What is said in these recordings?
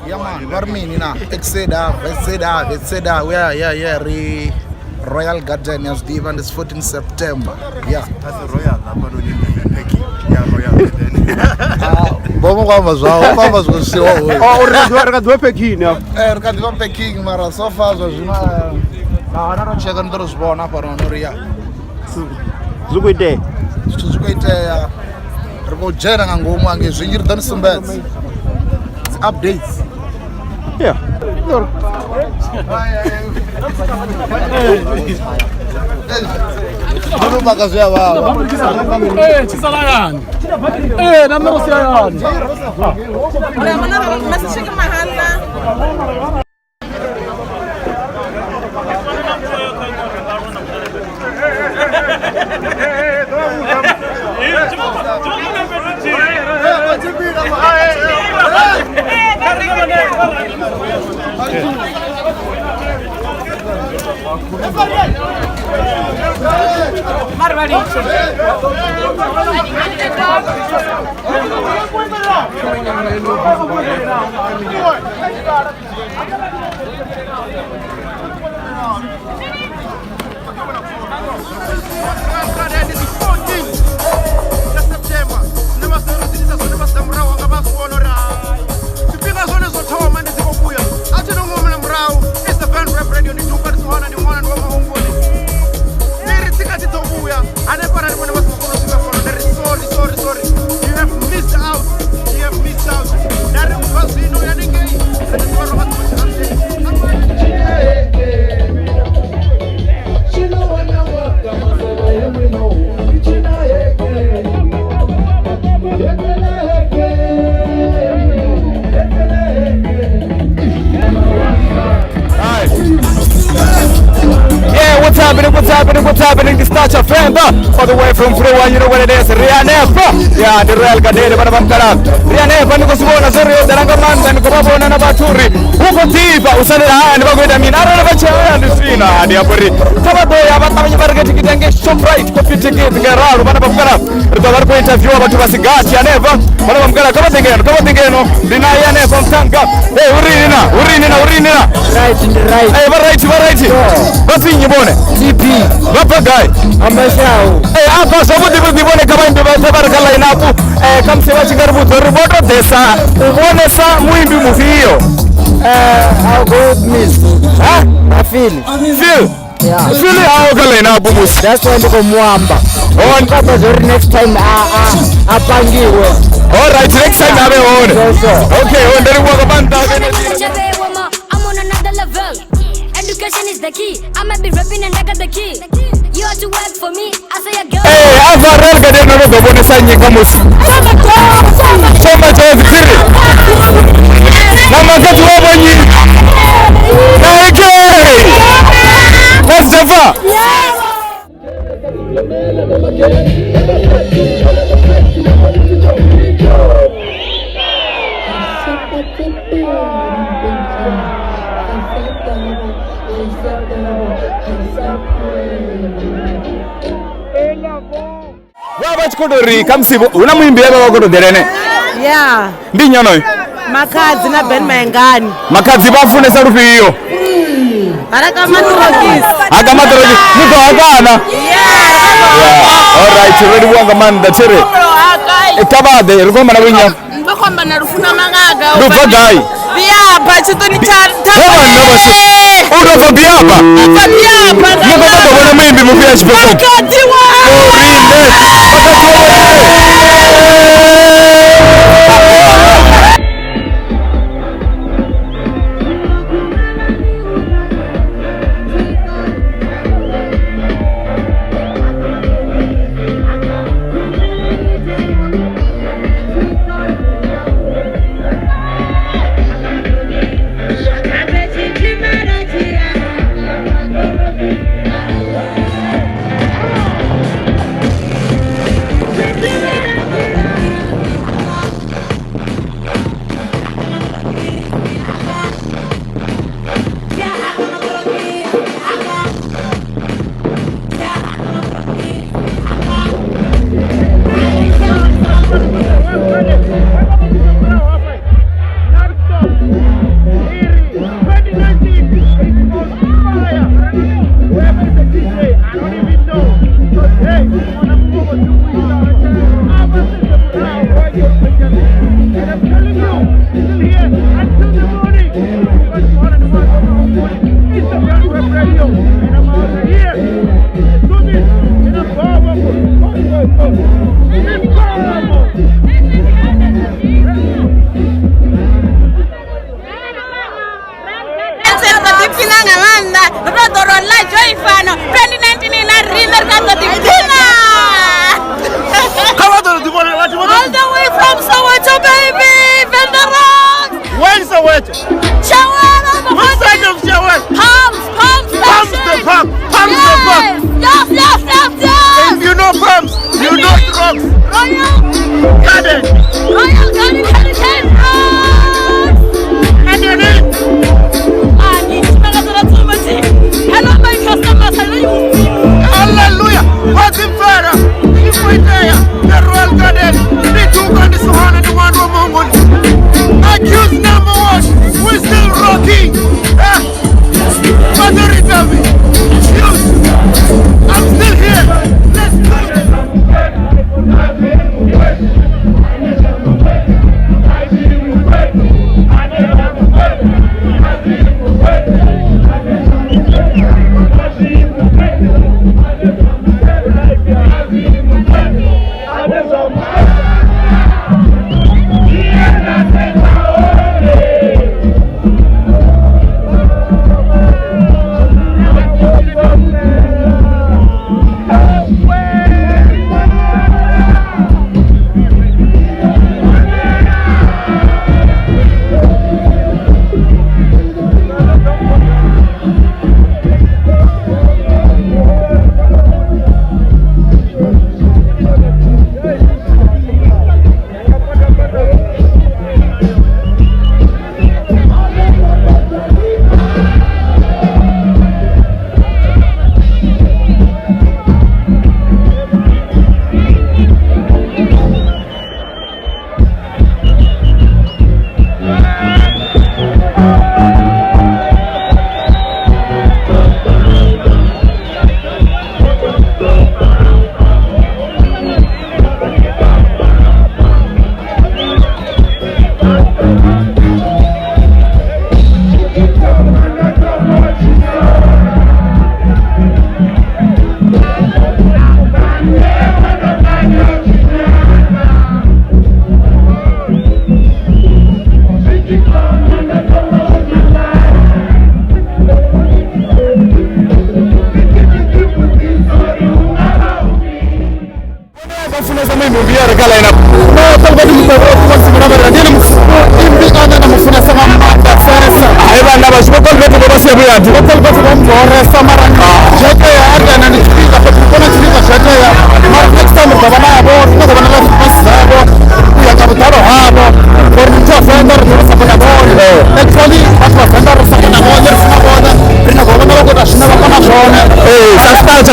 Yeah man, varmini na Exeda, Vetseda, yeah, Royal Garden has given this 14 September. Yeah. That's Royal, but only Peki. Yeah, Royal Garden. Vamos você. Recadou Pequim, né? Recadou Pequim, mara só faz hoje, não chega no Lisbona para honoria. Zuguide. Rogera ngangoma ngezvinjiri dani sumbedzi. Updates. Yeah. Não bagazia baba. Chisalagani. Na mero yani. Olha, mas chega mahalla. What's happening? This touch of friend all the way from Freewa, you know what it is. Rianepa, yeah, the Royal Garden, Banabamkara. Rianepa, Nikosubona, Zorio, Darangaman, and Kobabona, Nabaturi, Ukotipa, Usana, and Bagwedamina, Ravacha, and the Sina, the Apuri. Tababoya, Batamabargati, and get so bright, coffee ticket, Gerard, Banabamkara, the other point of view about Vasigati, and ever, Banabamkara, come again, Dinayane from Tanka. Hey, Urina. Right in the right. Hey, variety. What's in your bonnet? CP. Papa guy, ameshao. Hapa sababu ndivyo kama ndio baraka la inapo kama sewa chigarubuto ruboto desa uone sa mwimbi muvio How good miss. I feel. Yeah. Feel how kala inapo mus. That's why ndiko mwamba. On kama zori next time apangiwe. All right, next time abe one. Yes, okay, ndari kwa kabanda. I'm on another level. Education is the key. I'ma be rapping and I got the key. You have to work for me. I say a girl. Hey, I've Royal Garden no go bone sanye kamus. Soma chozi kiri. Mama zetu wabonyi. Naike. Mustafa. Wabachikodori kamsibo unamwimbi yaba wakododerene. Yeah. Ndinyono. Makadzi na Ben Mengani. Makadzi bafune sarufi hiyo. Baraka maturokisi. Aga maturokisi. Niko agana. Yeah. All right, ready wanga man da chere. Etabade rugoma na winya. Bakwamba na rufuna magaga. Ruvagai. Biapa chitoni cha. Uro biapa. Biapa. Niko baba mwimbi mufia chipo. Makadzi wa. All the way from Soweto, baby! Vendarock! Where is Soweto? Shawara! What side of Shawara? Palms the park! Palms the park! Yes! If you know Palms, you know Rocks! Royal Garden! Heritage Rocks! And your name? Hello, my customers! Hallelujah! What's in Farah? If we there, the Royal Garden, the two guns to honor the one woman. Accused number one, we're still rocking. I'm still here. Let's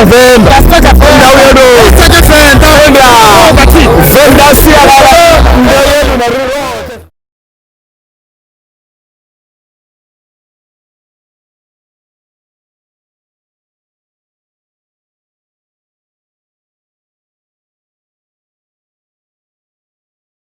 Venda.